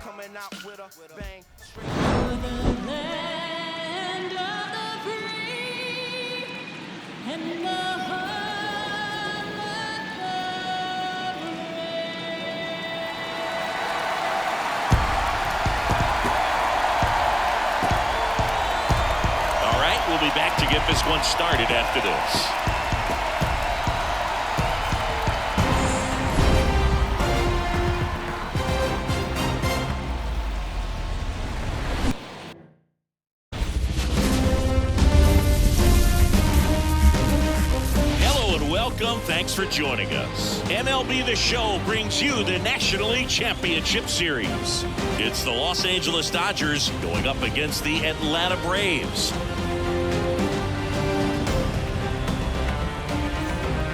coming out with a bang. The land of the free and the home of the brave. All right, we'll be back to get this one started after this. Welcome. Thanks for joining us. MLB The Show brings you the National League Championship Series. It's the Los Angeles Dodgers going up against the Atlanta Braves.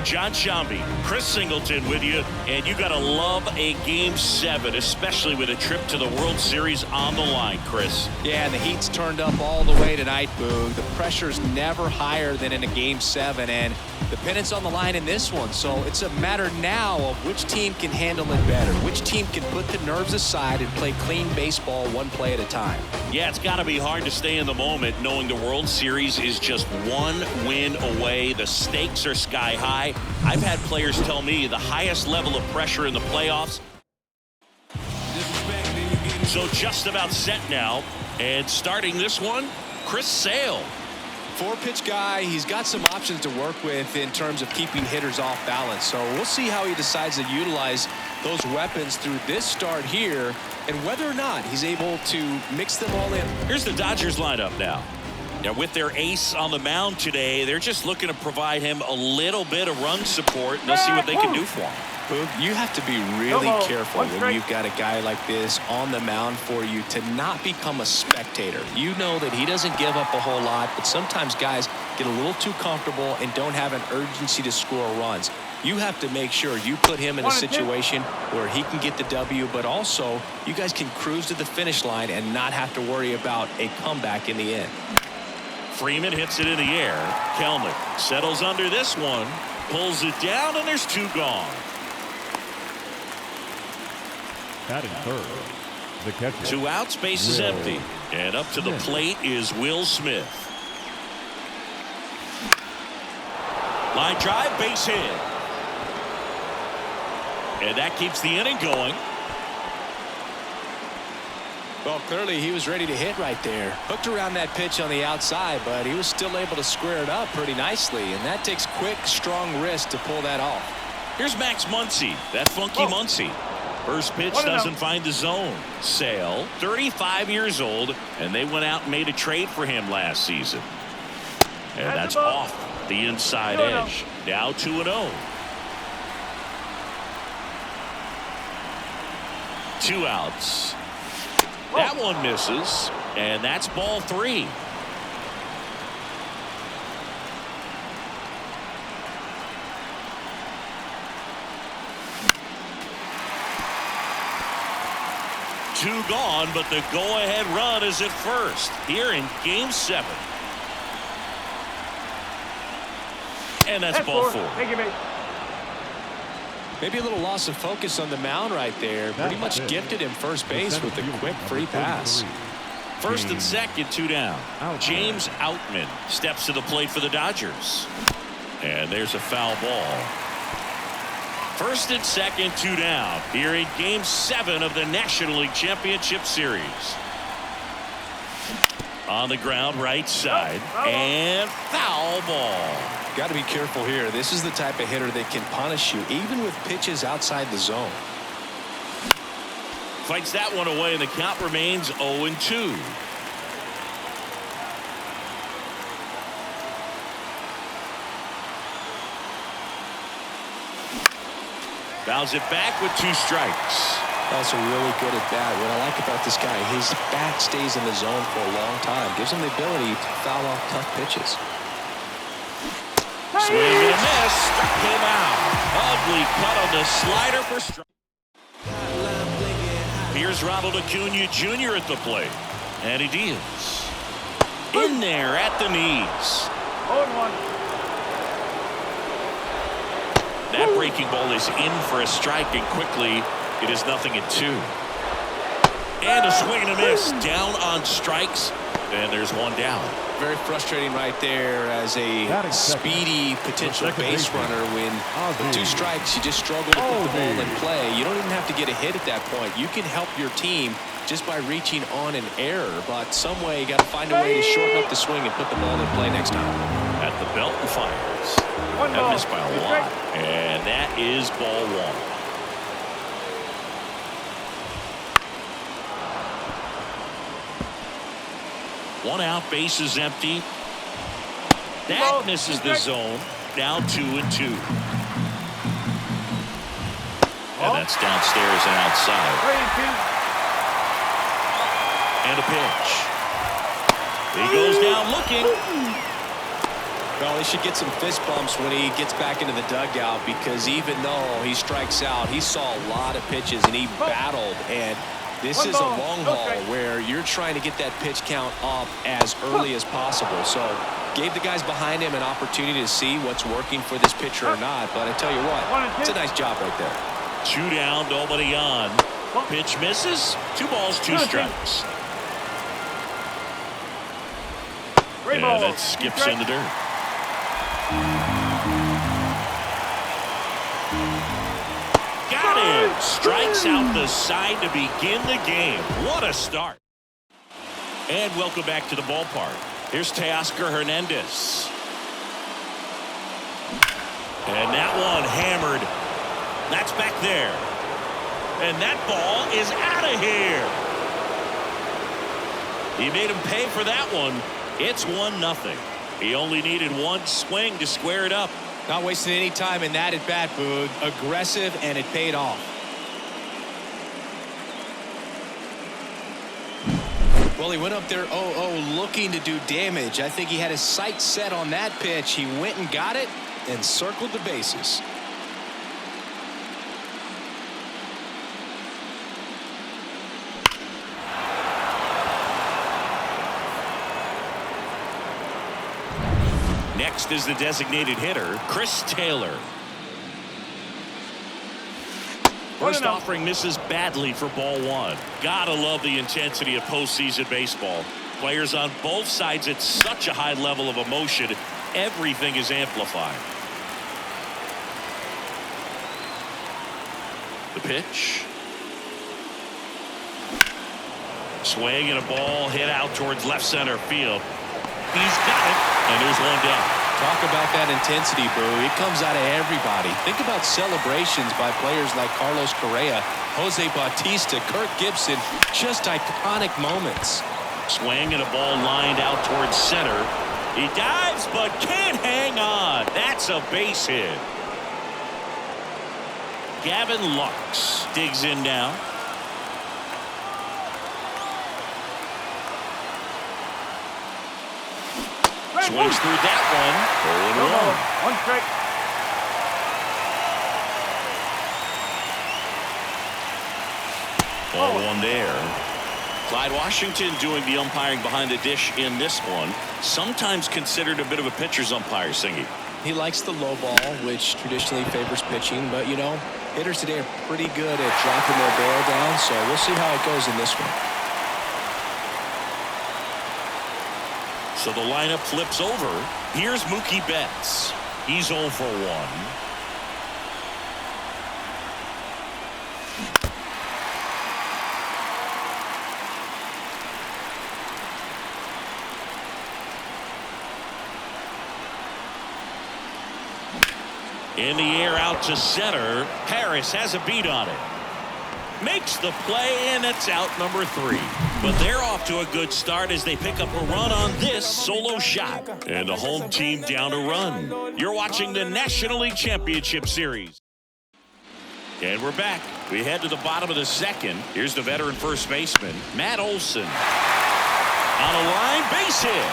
John Shambi, Chris Singleton with you, and you got to love a Game 7, especially with a trip to the World Series on the line, Chris. Yeah, and the heat's turned up all the way tonight, Boog. The pressure's never higher than in a Game 7, and the pennant's on the line in this one, so it's a matter now of which team can handle it better, which team can put the nerves aside and play clean baseball one play at a time. Yeah, it's got to be hard to stay in the moment knowing the World Series is just one win away. The stakes are sky high. I've had players tell me the highest level of pressure in the playoffs. So just about set now, and starting this one, Chris Sale. Four-pitch guy, he's got some options to work with in terms of keeping hitters off balance. So we'll see how he decides to utilize those weapons through this start here and whether or not he's able to mix them all in. Here's the Dodgers lineup now. Now with their ace on the mound today, they're just looking to provide him a little bit of run support, and they'll see what they can do for him. Boog, you have to be really careful when you've got a guy like this on the mound for you to not become a spectator. You know that he doesn't give up a whole lot, but sometimes guys get a little too comfortable and don't have an urgency to score runs. You have to make sure you put him in a situation where he can get the W, but also you guys can cruise to the finish line and not have to worry about a comeback in the end. Freeman hits it in the air. Kelnick settles under this one, pulls it down, and there's two gone. Batting third, the catcher. Two outs, base is empty. And up to the plate is Will Smith. Line drive, base hit. And that keeps the inning going. Well, clearly he was ready to hit right there. Hooked around that pitch on the outside, but he was still able to square it up pretty nicely. And that takes quick, strong wrist to pull that off. Here's Max Muncy, that funky Muncy. First pitch doesn't find the zone. Sale, 35 years old, and they went out and made a trade for him last season. And that's off the inside edge. Now 2-0. 2 outs. That one misses, and that's ball 3. Two gone, but the go-ahead run is at first here in Game 7. And that's ball 4. Thank you, mate. Maybe a little loss of focus on the mound right there. Pretty much gifted him first base with a quick free pass. First and second, 2 down. James Outman steps to the plate for the Dodgers. And there's a foul ball. First and second, 2 down here in Game 7 of the National League Championship Series. On the ground, right side, and foul ball. Got to be careful here. This is the type of hitter that can punish you even with pitches outside the zone. Fights that one away, and the count remains 0-2. Fouls it back with 2 strikes. That's a really good at bat. What I like about this guy, his bat stays in the zone for a long time. Gives him the ability to foul off tough pitches. Swing and a miss. Struck him out. Ugly cut on the slider for strike. Here's Ronald Acuna Jr. at the plate. And he deals. In there at the knees. 0-1. That breaking ball is in for a strike, and quickly it is 0-2. And a swing and a miss. Down on strikes. And there's one down. Very frustrating right there as a speedy potential base runner when with 2 strikes you just struggle to put the ball in play. You don't even have to get a hit at that point. You can help your team just by reaching on an error, but some way you got to find a way to shorten up the swing and put the ball in play next time. At the belt and fires. That missed by a lot. And that is ball 1. 1 out, bases empty. That misses the zone. Now 2-2. And that's downstairs and outside. And a pitch. He goes down looking. Well, he should get some fist bumps when he gets back into the dugout, because even though he strikes out, he saw a lot of pitches and he battled. And this is a long haul where you're trying to get that pitch count up as early as possible. So gave the guys behind him an opportunity to see what's working for this pitcher or not. But I tell you what, it's a nice job right there. 2 down, nobody on. Pitch misses. 2 balls, 2 strikes. And that skips in the dirt. Got him. Strikes out the side to begin the game. What a start. And welcome back to the ballpark. Here's Teoscar Hernandez. And that one hammered. That's back there. And that ball is out of here. He made him pay for that one. It's 1-0. He only needed 1 swing to square it up. Not wasting any time in that at bat, Boog. Aggressive, and it paid off. Well, he went up there 0-0 looking to do damage. I think he had his sights set on that pitch. He went and got it and circled the bases. Next is the designated hitter, Chris Taylor. First offering misses badly for ball 1. Gotta love the intensity of postseason baseball. Players on both sides at such a high level of emotion. Everything is amplified. The pitch. Swing and a ball hit out towards left center field. He's got it, and there's 1 down. Talk about that intensity, Boo. It comes out of everybody. Think about celebrations by players like Carlos Correa, Jose Bautista, Kirk Gibson. Just iconic moments. Swing and a ball lined out towards center. He dives, but can't hang on. That's a base hit. Gavin Lux digs in now. Swings through that one. 0-1. 1 strike. Ball 1 there. Clyde Washington doing the umpiring behind the dish in this one. Sometimes considered a bit of a pitcher's umpire, Singy. He likes the low ball, which traditionally favors pitching. But, you know, hitters today are pretty good at dropping their barrel down. So we'll see how it goes in this one. So the lineup flips over. Here's Mookie Betts. He's 0 for 1. In the air out to center. Harris has a beat on it. Makes the play, and it's out number 3. But they're off to a good start as they pick up a run on this solo shot. And the home team down a run. You're watching the National League Championship Series. And we're back. We head to the bottom of the 2nd. Here's the veteran first baseman, Matt Olson. On a line, base hit.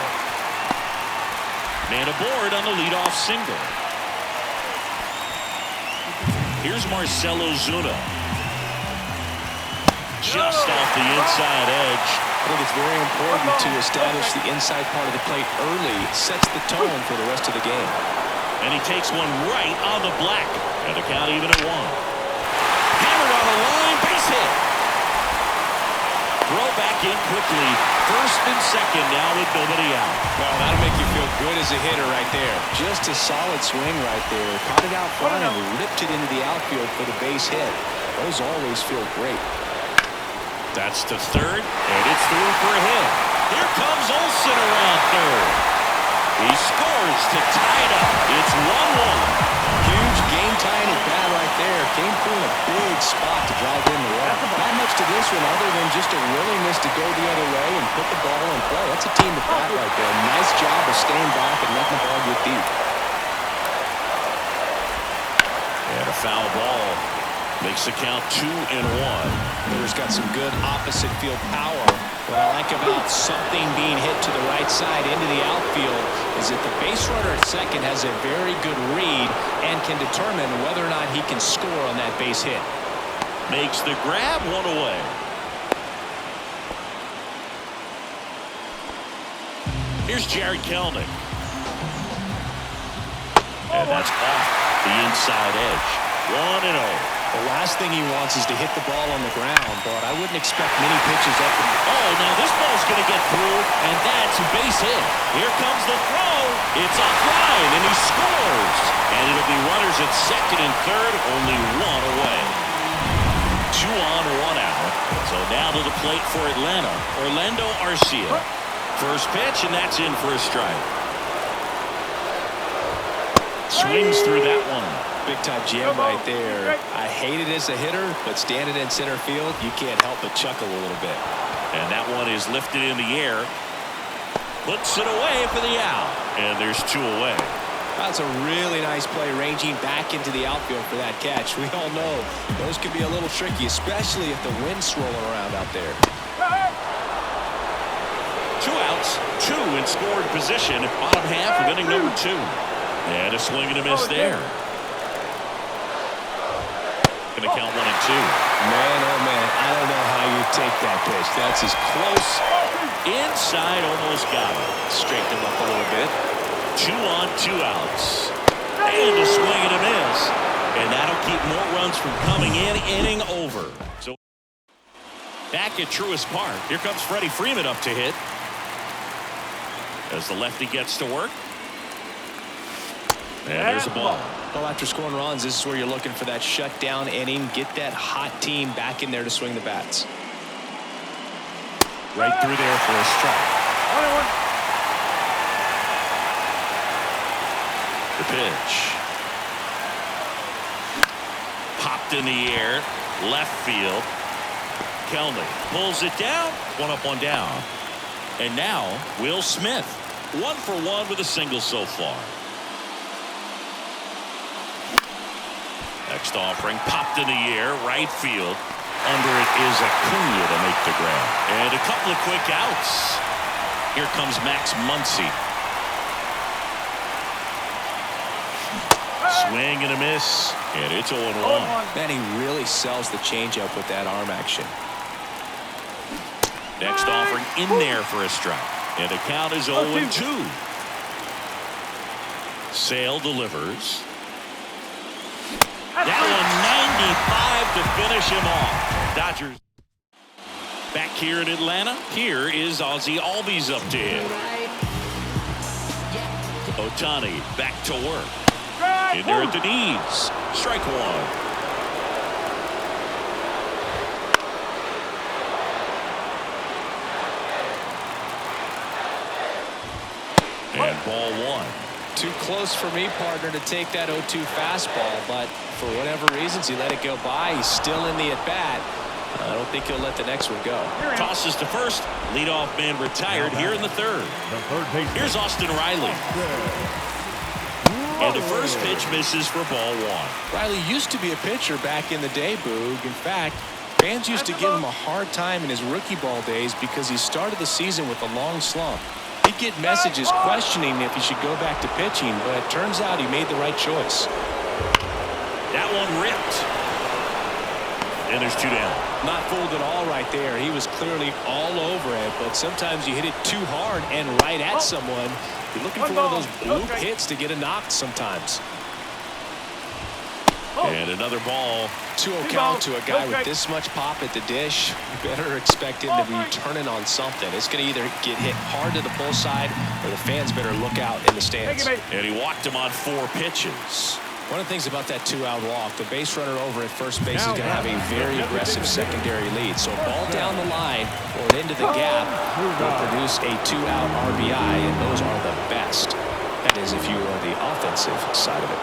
Man aboard on the leadoff single. Here's Marcell Ozuna. Just off the inside edge. I think it's very important to establish the inside part of the plate early. It sets the tone for the rest of the game. And he takes one right on the black. And the count even at 1. Hammered on the line, base hit. throw back in quickly. First and second now with nobody out. Well, that'll make you feel good as a hitter right there. Just a solid swing right there. Caught it out front and ripped it into the outfield for the base hit. Those always feel great. That's to third, and it's through for a hit. Here comes Olsen around third. He scores to tie it up. It's 1-1. Huge game-tying at bat right there. Came through in a big spot to drive in the run. Not much to this one other than just a willingness to go the other way and put the ball in play. That's a team at bat right there. Nice job of staying back and letting the ball get deep. And a foul ball makes the count 2-1. Hitter's got some good opposite field power. What I like about something being hit to the right side into the outfield is that the base runner at second has a very good read and can determine whether or not he can score on that base hit. Makes the grab, one away. Here's Jared Kelnick. And that's off the inside edge. 1-0. The last thing he wants is to hit the ball on the ground, but I wouldn't expect many pitches up. Oh, now this ball's going to get through, and that's a base hit. Here comes the throw. It's offline, and he scores. And it'll be runners at second and third, only one away. 2 on, 1 out. So now to the plate for Atlanta, Orlando Arcia. First pitch, and that's in for a strike. Swings through that one. Big-time jam right there. I hate it as a hitter, but standing in center field, you can't help but chuckle a little bit. And that one is lifted in the air. Puts it away for the out. And there's 2 away. That's a really nice play, ranging back into the outfield for that catch. We all know those can be a little tricky, especially if the wind's swirling around out there. 2 outs, 2 in scored position. Bottom half of inning number 2. And a swing and a miss there. Going to count 1 and 2. Man, oh man, I don't know how you take that pitch. That's as close. Inside, almost got it. Straighten him up a little bit. 2 on, 2 outs. And a swing and a miss. And that'll keep more runs from coming in. Inning over. So back at Truist Park. Here comes Freddie Freeman up to hit. As the lefty gets to work. And there's a ball. Well, after scoring runs, this is where you're looking for that shutdown inning. Get that hot team back in there to swing the bats. Right through there for a strike. The pitch. Popped in the air. Left field. Kelnick pulls it down. 1 up, 1 down. And now, Will Smith. 1 for 1 with a single so far. Next offering, popped in the air, right field. Under it is Acuna to make the grab. And a couple of quick outs. Here comes Max Muncy. Swing and a miss. And it's 0-1. Man, he really sells the changeup with that arm action. Next offering in there for a strike. And the count is 0-2. Sale delivers. That one 95 to finish him off. Dodgers back here in Atlanta. Here is Ozzie Albies up to hit. Ohtani back to work. In there at the knees. Strike 1. And ball 1. Too close for me, partner, to take that 0-2 fastball, but for whatever reasons, he let it go by. He's still in the at-bat. I don't think he'll let the next one go. Tosses to first. Leadoff man retired here in the third. Here's Austin Riley. And the first pitch misses for ball 1. Riley used to be a pitcher back in the day, Boog. In fact, fans used to give him a hard time in his rookie ball days because he started the season with a long slump. He'd get messages questioning if he should go back to pitching, but it turns out he made the right choice. That one ripped. And there's 2 down. Not fooled at all right there. He was clearly all over it, but sometimes you hit it too hard and right at someone. You're looking for one of those bloop hits to get a knock sometimes. And another ball. 2-0 count to a guy with this much pop at the dish. You better expect him to be turning on something. It's going to either get hit hard to the pull side or the fans better look out in the stands. And he walked him on 4 pitches. One of the things about that 2-out walk, the base runner over at first base is going to have a very aggressive secondary lead. So a ball down the line or into the gap will produce a 2-out RBI, and those are the best. That is if you are the offensive side of it.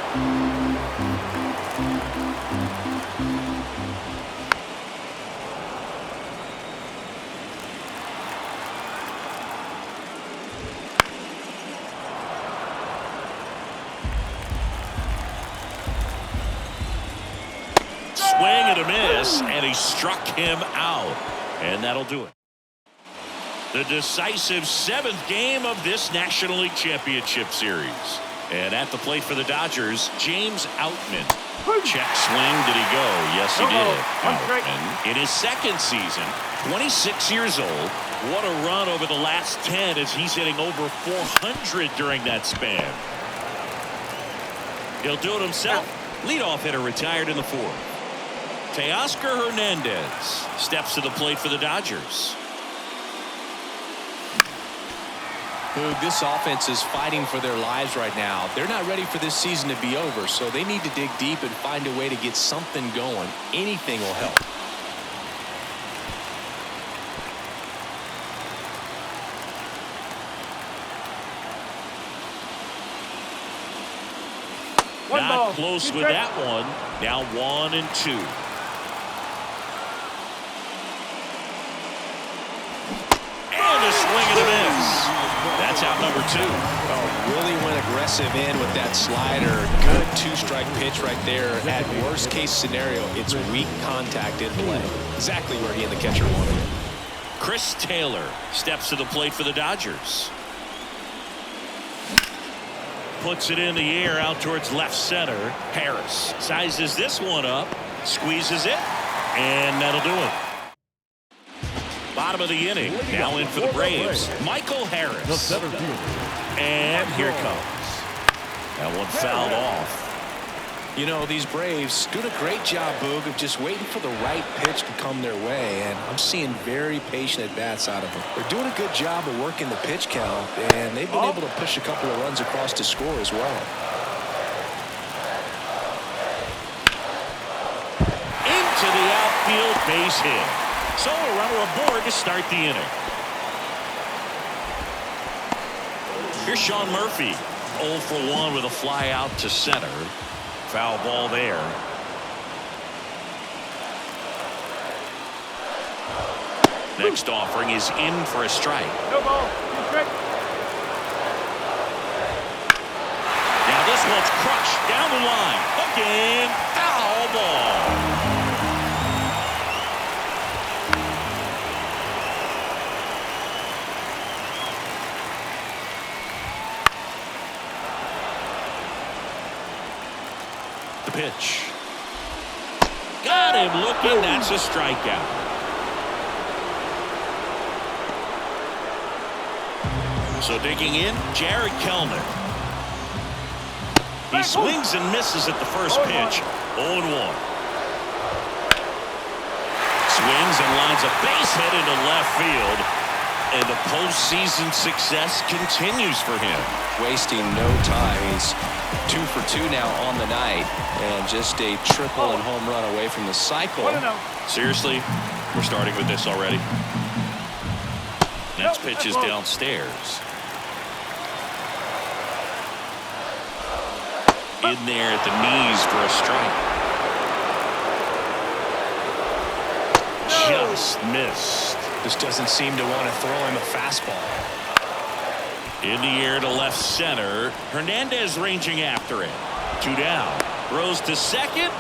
Swing and a miss, and he struck him out. And that'll do it. The decisive 7th game of this National League Championship Series. And at the plate for the Dodgers, James Outman. Check swing. Did he go? Yes, he did. Outman, in his 2nd season, 26 years old. What a run over the last 10 as he's hitting over 400 during that span. He'll do it himself. Leadoff hitter retired in the 4th. Teoscar Hernandez steps to the plate for the Dodgers. This offense is fighting for their lives right now. They're not ready for this season to be over, so they need to dig deep and find a way to get something going. Anything will help. Not close with that one. Now 1-2. And a swing and a miss. That's out number 2. Oh, really went aggressive in with that slider. Good 2-strike pitch right there. At worst case scenario, it's weak contact in play. Exactly where he and the catcher wanted it. Chris Taylor steps to the plate for the Dodgers. Puts it in the air out towards left center. Harris sizes this one up, squeezes it, and that'll do it. Bottom of the inning. Now in for the Braves, Michael Harris. The center fielder. And here it comes. That one fouled off. You know, these Braves doing a great job, Boog, of just waiting for the right pitch to come their way, and I'm seeing very patient at-bats out of them. They're doing a good job of working the pitch count, and they've been able to push a couple of runs across to score as well. Into the outfield, base hit. So a runner aboard to start the inning. Here's Sean Murphy, 0 for 1 with a fly out to center. Foul ball there. Next offering is in for a strike. No ball. Now this one's crushed down the line. Again, foul ball. The pitch. Got him looking. That's a strikeout. So digging in, Jared Kellner. He swings and misses at the first pitch. 0-1. Swings and lines a base hit into left field. And the postseason success continues for him. Wasting no time. He's 2 for 2 now on the night, and just a triple and home run away from the cycle. Seriously, we're starting with this already. Next pitch is downstairs. In there at the knees for a strike. Just missed. Just doesn't seem to want to throw him a fastball. In the air to left center. Hernandez ranging after it. 2 down. Throws to second.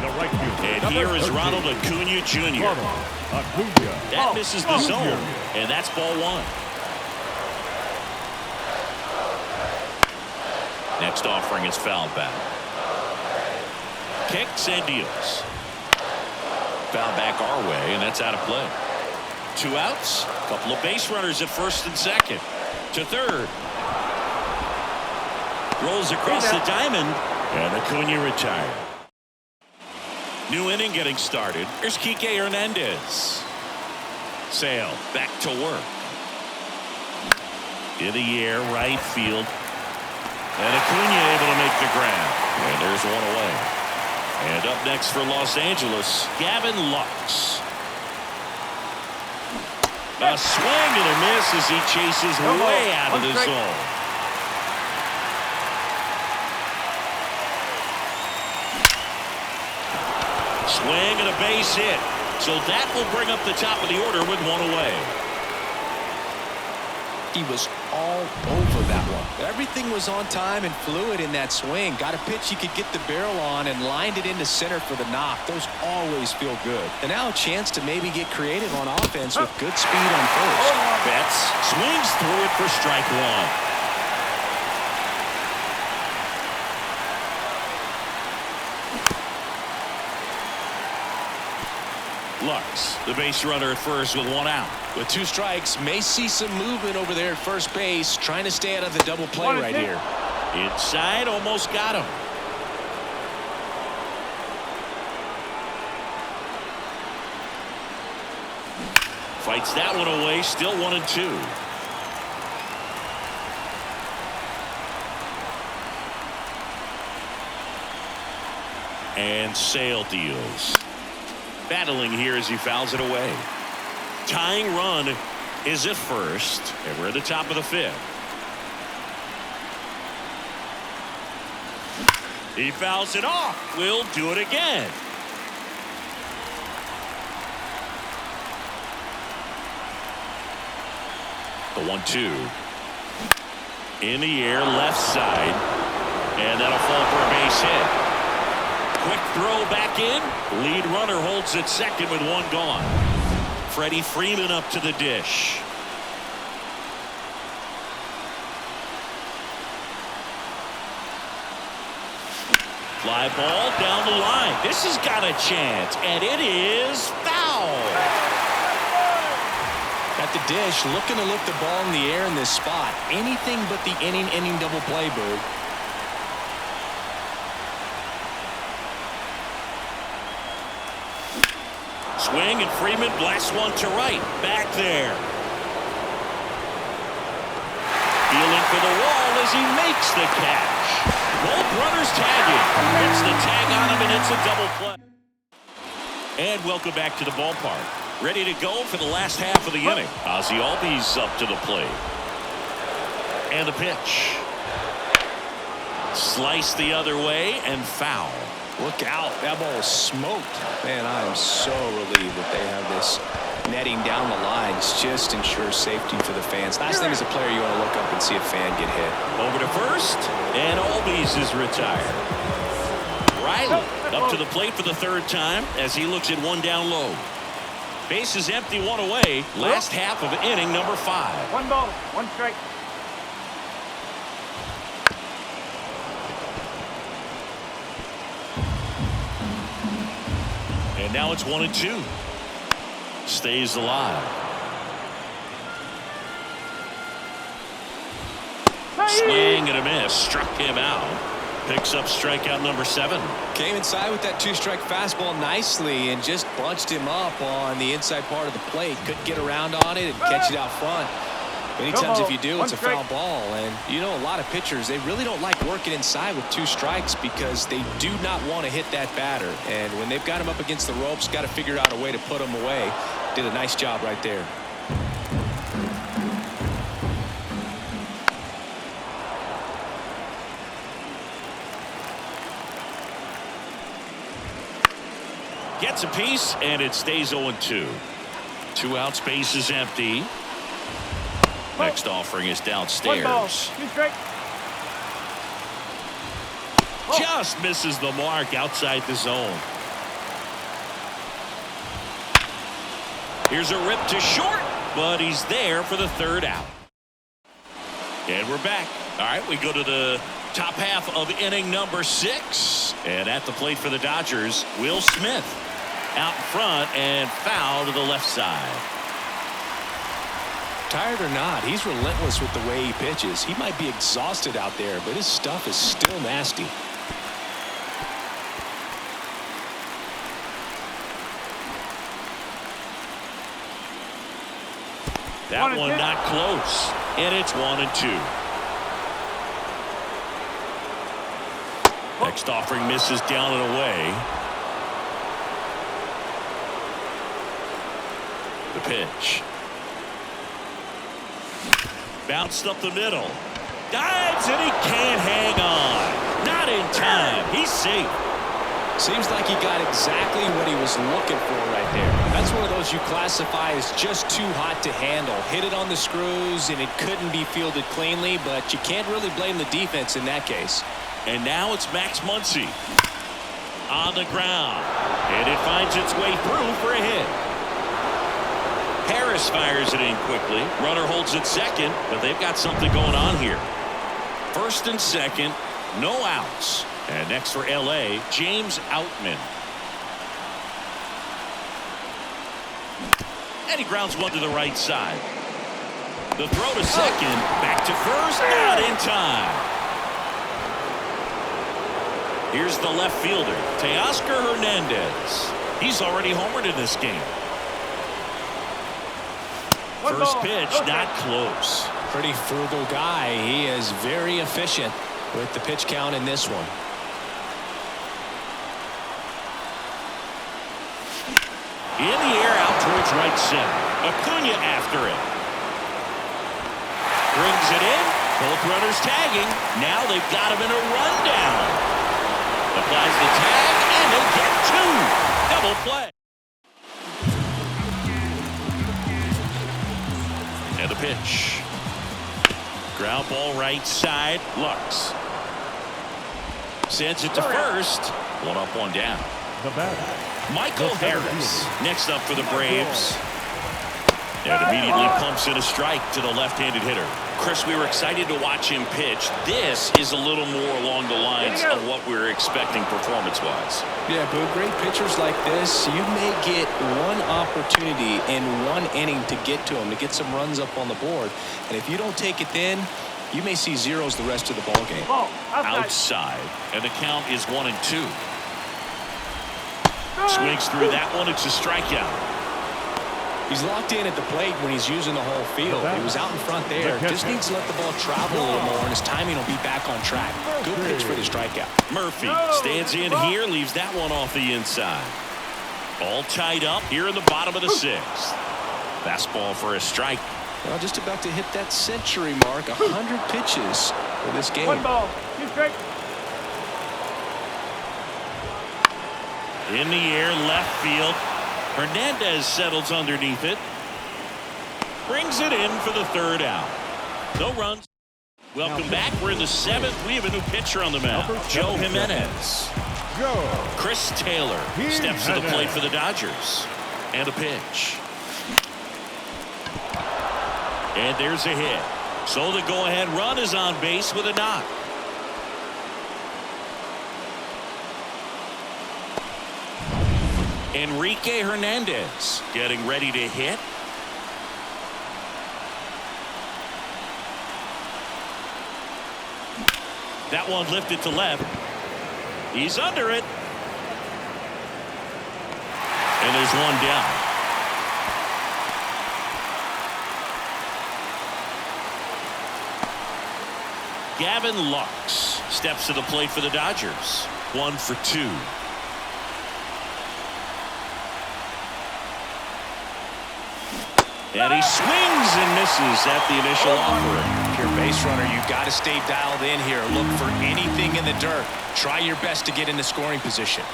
The right fielder. And here is Ronald Acuna Jr. Acuna. That misses the zone. And that's ball 1. Next offering is fouled back. Kicks and deals. Foul back our way, and that's out of play. 2 outs. Couple of base runners at first and second. To third. Rolls across the diamond, and Acuna retired. New inning getting started. Here's Kike Hernandez. Sale back to work. In the air, right field. And Acuna able to make the grab. And there's one away. And up next for Los Angeles, Gavin Lux. A swing and a miss as he chases way out of the zone. Swing and a base hit. So that will bring up the top of the order with one away. He was all over that one. Everything was on time and fluid in that swing. Got a pitch he could get the barrel on and lined it into center for the knock. Those always feel good. And now a chance to maybe get creative on offense with good speed on first. Betts swings through it for strike one. Lux, the base runner at first with one out. With two strikes, may see some movement over there at first base, trying to stay out of the double play right here. Inside, almost got him. Fights that one away, still 1-2. And Sale deals. Battling here as he fouls it away. Tying run is at first, and we're at the top of the fifth. He fouls it off. We'll do it again. The 1-2. In the air, left side, and that'll fall for a base hit. Quick throw back in. Lead runner holds at second with one gone. Freddie Freeman up to the dish. Fly ball down the line. This has got a chance, and it is foul. At the dish, looking to lift the ball in the air in this spot. Anything but the inning double play, Bird. Swing, and Freeman blasts one to right. Back there. Feeling for the wall as he makes the catch. Both runners tagging. Gets the tag on him, and it's a double play. And welcome back to the ballpark. Ready to go for the last half of the inning. Ozzie Albies up to the plate. And the pitch. Slice the other way and foul. Look out. That ball is smoked. Man, I am so relieved that they have this netting down the lines. Just ensures safety for the fans. Last thing as a player, you want to look up and see a fan get hit. Over to first, and Albies is retired. Riley up to the plate for the third time as he looks at one down low. Base is empty, one away. Last half of inning number 5. 1 ball, 1 strike. And now it's 1-2. Stays alive. Swing and a miss. Struck him out. Picks up strikeout number 7. Came inside with that 2-strike fastball nicely and just bunched him up on the inside part of the plate. Couldn't get around on it and catch it out front. Many times if you do, it's a foul ball. And you know, a lot of pitchers, they really don't like working inside with 2 strikes because they do not want to hit that batter. And when they've got him up against the ropes, got to figure out a way to put him away. Did a nice job right there. Gets a piece, and it stays 0-2. 2 outs, base is empty. Next offering is downstairs. 1 ball, 2 strikes. Just misses the mark outside the zone. Here's a rip to short, but he's there for the 3rd out. And we're back. All right, we go to the top half of inning number 6. And at the plate for the Dodgers, Will Smith out front and foul to the left side. Tired or not, he's relentless with the way he pitches. He might be exhausted out there, but his stuff is still nasty. That one not close, and it's 1-2. Next offering misses down and away. The pitch. Bounced up the middle. Dives, and he can't hang on. Not in time. He's safe. Seems like he got exactly what he was looking for right there. That's one of those you classify as just too hot to handle. Hit it on the screws, and it couldn't be fielded cleanly, but you can't really blame the defense in that case. And now it's Max Muncy on the ground, and it finds its way through for a hit. Harris fires it in quickly. Runner holds at second, but they've got something going on here. First and second, no outs. And next for L.A., James Outman. And he grounds one to the right side. The throw to second, back to first, not in time. Here's the left fielder, Teoscar Hernandez. He's already homered in this game. First pitch, not close. Pretty frugal guy. He is very efficient with the pitch count in this one. In the air, out towards right center. Acuna after it. Brings it in. Both runners tagging. Now they've got him in a rundown. Applies the tag, and they get two. Double play. And the pitch. Ground ball right side. Lux. Sends it to first. One up, one down. The batter. Michael Harris next up for the Braves. And immediately pumps in a strike to the left-handed hitter. Chris, we were excited to watch him pitch. This is a little more along the lines of what we were expecting performance-wise. Yeah, Boo, great pitchers like this, you may get one opportunity in one inning to get to him, to get some runs up on the board. And if you don't take it then, you may see zeros the rest of the ball game. Outside, and the count is 1-2. Swings through that one. It's a strikeout. He's locked in at the plate when he's using the whole field. He was out in front there. Just needs to let the ball travel a little more, and his timing will be back on track. Good pitch for the strikeout. Murphy stands in here, leaves that one off the inside. All tied up here in the bottom of the sixth. Fastball for a strike. Well, just about to hit that century mark. 100 pitches for this game. 1 ball, 2 strikes. In the air, left field. Hernandez settles underneath it. Brings it in for the third out. No runs. Welcome back. We're in the seventh. We have a new pitcher on the mound. Joe Jimenez. Chris Taylor steps to the plate for the Dodgers. And a pitch. And there's a hit. So the go-ahead run is on base with a knock. Enrique Hernandez getting ready to hit. That one lifted to left. He's under it. And there's one down. Gavin Lux steps to the plate for the Dodgers. 1 for 2. And he swings and misses at the initial offering. If you're a base runner, you've got to stay dialed in here. Look for anything in the dirt. Try your best to get into scoring position.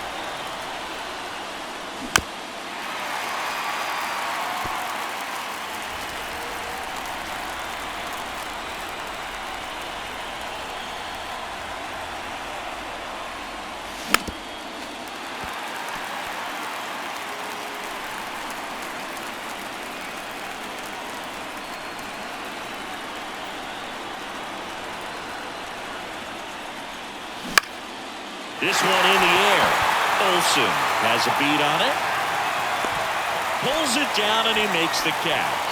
This one in the air. Olsen has a beat on it. Pulls it down and he makes the catch.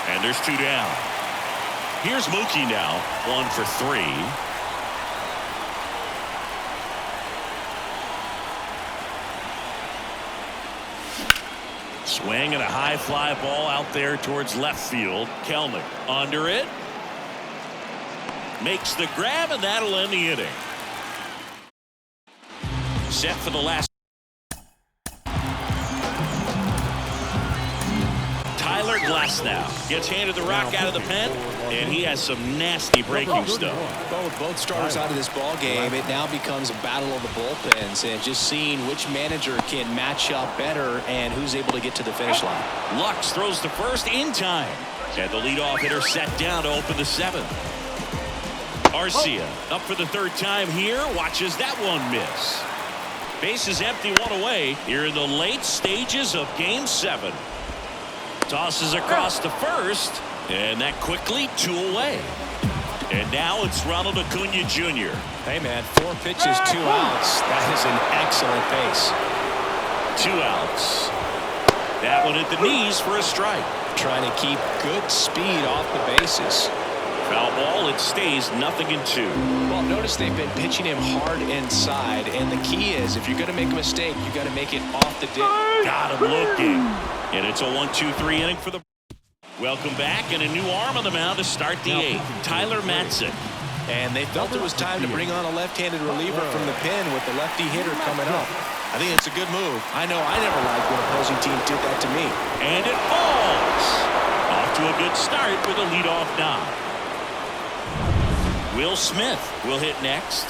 And there's 2 down. Here's Mookie now, 1 for 3. Swing and a high fly ball out there towards left field. Kelnick under it. Makes the grab, and that'll end the inning. Set for the last. Tyler Glasnow gets handed the rock out of the pen, and he has some nasty breaking stuff. Well, with both starters out of this ball game, it now becomes a battle of the bullpens and just seeing which manager can match up better and who's able to get to the finish line. Lux throws to first in time, and the leadoff hitter set down to open the 7th. Arcia up for the 3rd time here, watches that one miss. Bases empty, 1 away here in the late stages of Game 7. Tosses across to first, and that quickly 2 away. And now it's Ronald Acuna Jr. Hey, man, 4 pitches, 2 outs. That is an excellent pace. 2 outs. That one at the knees for a strike. Trying to keep good speed off the bases. Foul ball, it stays 0-2. Well, notice they've been pitching him hard inside, and the key is if you're going to make a mistake, you got to make it off the dip. Got him looking. And it's a 1-2-3 inning for the. Welcome back, and a new arm on the mound to start the 8th. Tyler Matzik. And they felt it was time to bring on a left-handed reliever from the pen with the lefty hitter coming up. I think it's a good move. I know I never liked when opposing teams did that to me. And it falls. Off to a good start with a leadoff knock. Will Smith will hit next.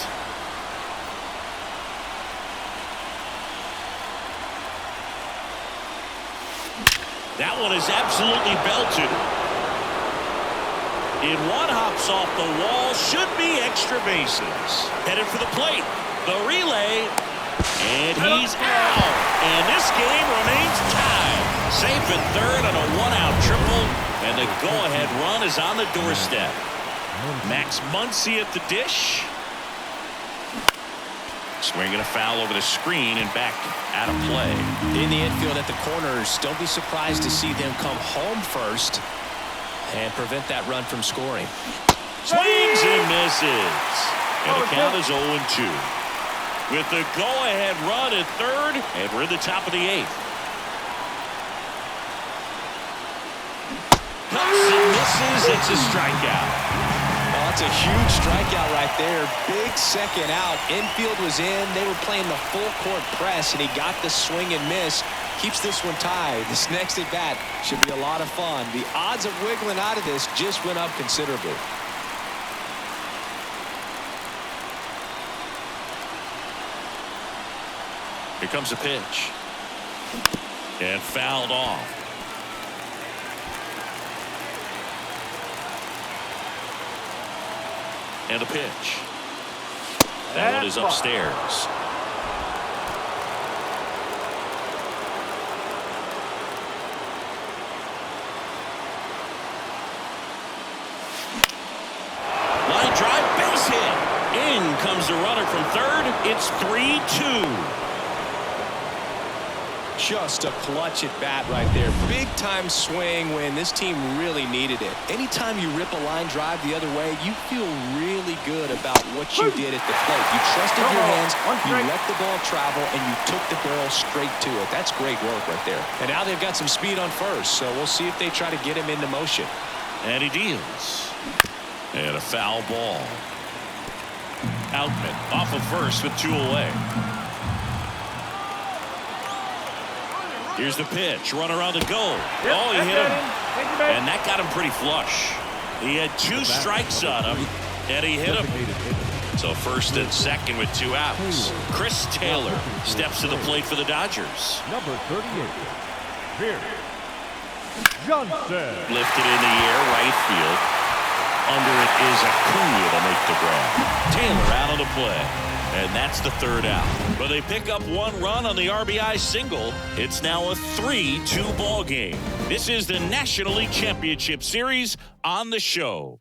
That one is absolutely belted. In one, hops off the wall, should be extra bases. Headed for the plate. The relay. And he's out. And this game remains tied. Safe in 3rd on a 1-out triple. And the go-ahead run is on the doorstep. Max Muncy at the dish. Swinging a foul over the screen and back out of play. In the infield at the corners, don't be surprised to see them come home first and prevent that run from scoring. Swings and misses. And the count is 0-2. With the go-ahead run at 3rd, and we're at the top of the 8th. Cuts and misses. It's a strikeout. That's a huge strikeout right there. Big second out. Infield was in. They were playing the full court press, and he got the swing and miss. Keeps this one tied. This next at bat should be a lot of fun. The odds of wiggling out of this just went up considerably. Here comes a pitch. And fouled off. And a pitch. That one is upstairs. Line drive, base hit. In comes the runner from 3rd. It's 3-2. Just a clutch at bat right there. Big time swing when this team really needed it. Anytime you rip a line drive the other way, you feel really good about what you did at the plate. You trusted your hands, you let the ball travel, and you took the barrel straight to it. That's great work right there. And now they've got some speed on first, so we'll see if they try to get him into motion. And he deals. And a foul ball. Outman off of first with 2 away. Here's the pitch. Runner on the go. Oh, he hit him. And that got him pretty flush. He had 2 strikes on him, and he hit him. So 1st and 2nd with 2 outs. Chris Taylor steps to the plate for the Dodgers. Number 38. Pierce Johnson. Lifted in the air, right field. Under it is Acuna to make the grab. Taylor out of the play. And that's the 3rd out. But they pick up 1 run on the RBI single. It's now a 3-2 ball game. This is the National League Championship Series on the show.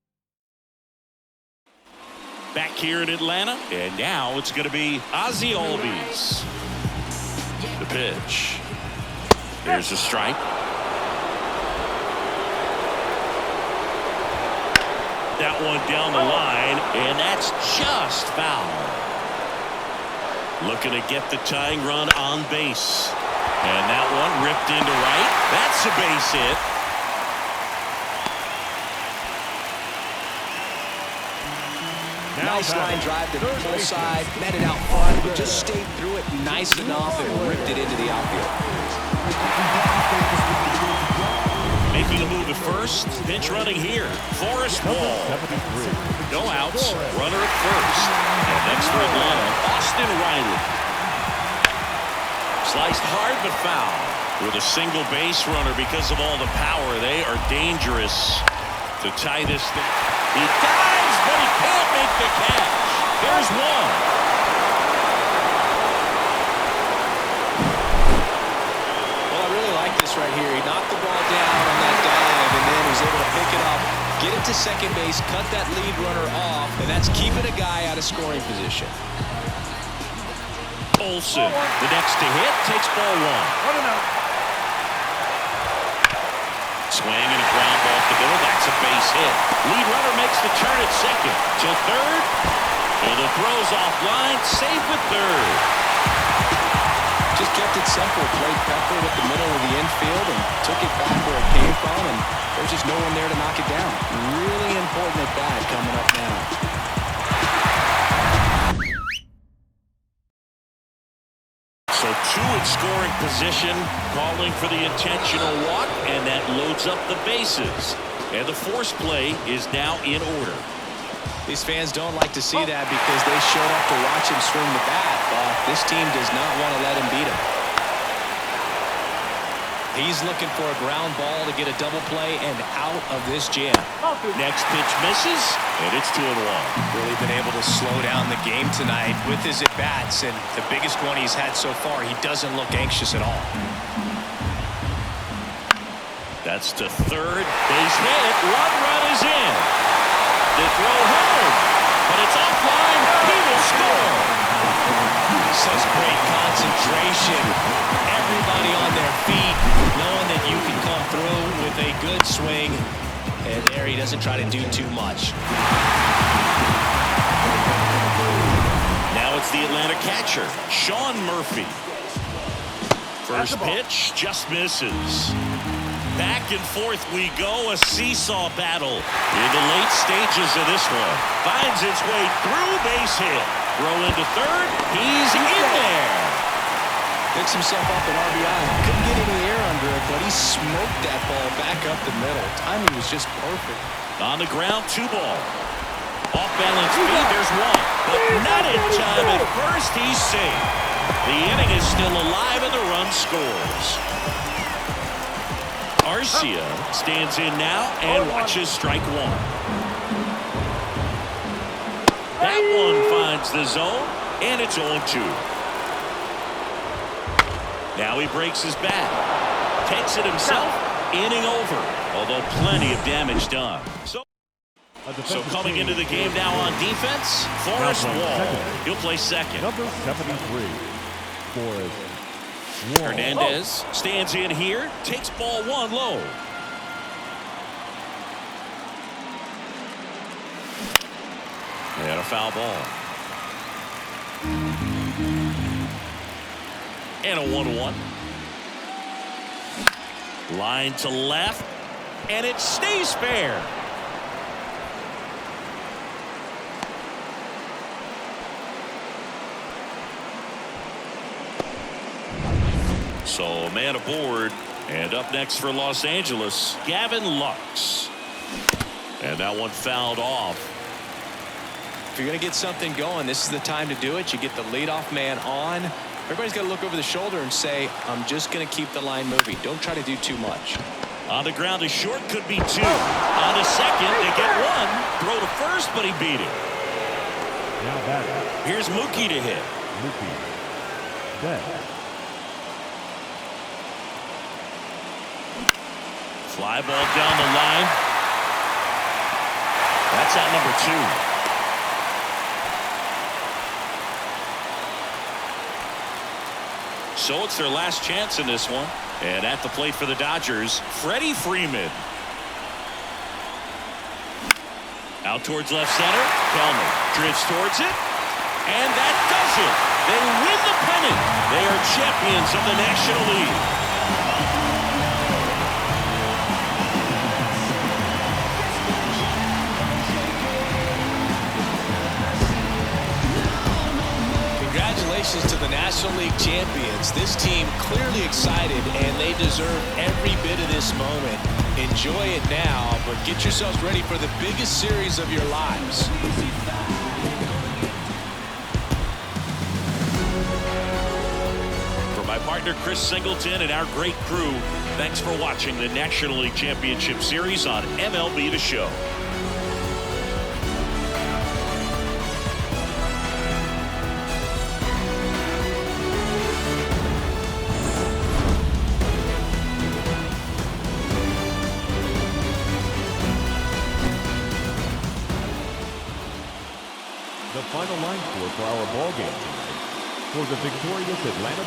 Back here in Atlanta, and now it's going to be Ozzie Albies. The pitch. There's a strike. that one down the line, and that's just foul. Looking to get the tying run on base. And that one ripped into right. That's a base hit. Nice line drive to the full side, met it out front, but just stayed through it nice enough and ripped it into the outfield. Making a move at first. Pitch running here. Forrest Wall. No outs. Runner at first. And next for Atlanta, Austin Riley. Sliced hard but foul. With a single base runner because of all the power. They are dangerous to tie this thing. He dives, but he can't make the catch. There's one. Well, I really like this right here. He knocked the ball down on that dive and then was able to pick it up, get it to second base, cut that lead runner off, and that's keeping a guy out of scoring position. Olsen, the next to hit, takes ball one. Swing and a ground ball up the middle. That's a base hit. Lead runner makes the turn at second. To third. And the throw's offline. Safe at third. Just kept it simple. Played Pepper with the middle of the infield and took it back where it came from, and there's just no one there to knock it down. Really important at bat coming up now. So two in scoring position, calling for the intentional walk, and that loads up the bases. And the force play is now in order. These fans don't like to see that because they showed up to watch him swing the bat, but this team does not want to let him beat him. He's looking for a ground ball to get a double play and out of this jam. Next pitch misses, and it's 2-1. Really been able to slow down the game tonight with his at-bats, and the biggest one he's had so far, he doesn't look anxious at all. That's to third. Base hit. One run is in. The throw home, but it's offline. He will score. Such great concentration. Everybody on their feet, knowing that you can come through with a good swing. And there he doesn't try to do too much. Now it's the Atlanta catcher, Sean Murphy. First pitch just misses. Back and forth we go, a seesaw battle in the late stages of this one. Finds its way through, base hit. Throw into third, he's in there. Picks himself up an RBI. Couldn't get any air under it, but he smoked that ball back up the middle. Timing was just perfect. On the ground, 2 ball. Off balance speed, there's one. But not in time at first, he's safe. The inning is still alive and the run scores. Arcia stands in now and watches strike one. That one finds the zone, and it's 0-2. Now he breaks his bat. Takes it himself, inning over, although plenty of damage done. So coming into the game now on defense, Forrest Wall. He'll play second. Number 73, Forrest Wall. Hernandez stands in here, takes ball one low. And a foul ball. And a 1-1. Line to left, and it stays fair. So a man aboard, and up next for Los Angeles, Gavin Lux. And that one fouled off. If you're going to get something going, this is the time to do it. You get the leadoff man on. Everybody's got to look over the shoulder and say, I'm just going to keep the line moving. Don't try to do too much. On the ground, a short could be 2. On the second, they get 1. Throw to first, but he beat it. Now batting. Here's Mookie to hit. Mookie Betts. Fly ball down the line. That's out number 2. So it's their last chance in this one. And at the plate for the Dodgers, Freddie Freeman. Out towards left center. Kelman drifts towards it. And that does it. They win the pennant. They are champions of the National League. Congratulations to the National League champions. This team clearly excited, and they deserve every bit of this moment. Enjoy it now, but get yourselves ready for the biggest series of your lives. For my partner Chris Singleton and our great crew, thanks for watching the National League Championship Series on MLB The Show. The final line score for our ball game tonight. For the victorious Atlanta